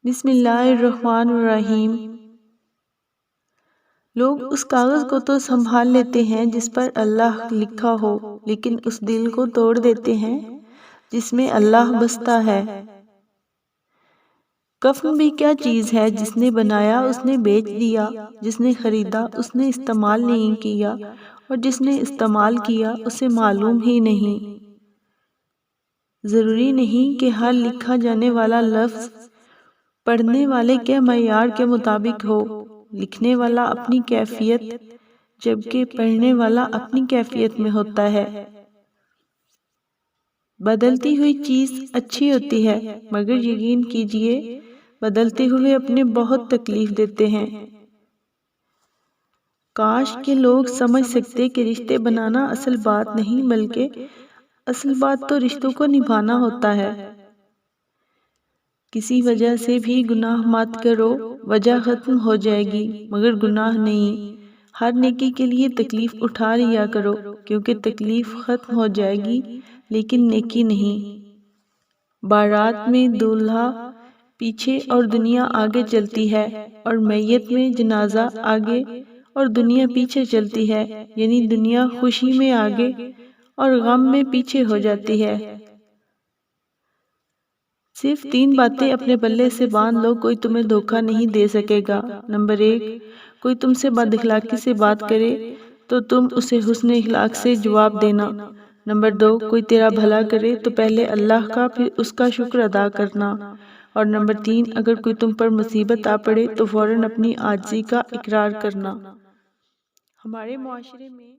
بسم اللہ الرحمن الرحیم۔ لوگ اس کاغذ کو تو سنبھال لیتے ہیں جس پر اللہ لکھا ہو، لیکن اس دل کو توڑ دیتے ہیں جس میں اللہ بستا ہے۔ کفن بھی کیا چیز ہے، جس نے بنایا اس نے بیچ دیا، جس نے خریدا اس نے استعمال نہیں کیا، اور جس نے استعمال کیا اسے معلوم ہی نہیں۔ ضروری نہیں کہ ہر لکھا جانے والا لفظ پڑھنے والے کے معیار کے مطابق ہو۔ لکھنے والا اپنی کیفیت جبکہ پڑھنے والا اپنی کیفیت میں ہوتا ہے۔ بدلتی ہوئی چیز اچھی ہوتی ہے، مگر یقین کیجئے بدلتے ہوئے اپنے بہت تکلیف دیتے ہیں۔ کاش کہ لوگ سمجھ سکتے کہ رشتے بنانا اصل بات نہیں، بلکہ اصل بات تو رشتوں کو نبھانا ہوتا ہے۔ کسی وجہ سے بھی گناہ مت کرو، وجہ ختم ہو جائے گی، مگر گناہ نہیں۔ ہر نیکی کے لیے تکلیف اٹھا لیا کرو، کیونکہ تکلیف ختم ہو جائے گی لیکن نیکی نہیں۔ بارات میں دولہا پیچھے اور دنیا آگے چلتی ہے، اور میت میں جنازہ آگے اور دنیا پیچھے چلتی ہے، یعنی دنیا خوشی میں آگے اور غم میں پیچھے ہو جاتی ہے۔ صرف 3 باتیں اپنے پلے سے باندھ لو، کوئی تمہیں دھوکہ نہیں دے سکے گا۔ نمبر 1، کوئی تم سے بد اخلاقی سے بات کرے تو تم اسے حسن اخلاق سے جواب دینا۔ نمبر 2، کوئی تیرا بھلا کرے تو پہلے اللہ کا پھر اس کا شکر ادا کرنا۔ اور نمبر 3، اگر کوئی تم پر مصیبت آ پڑے تو فوراً اپنی عاجزی کا اقرار کرنا۔ ہمارے معاشرے میں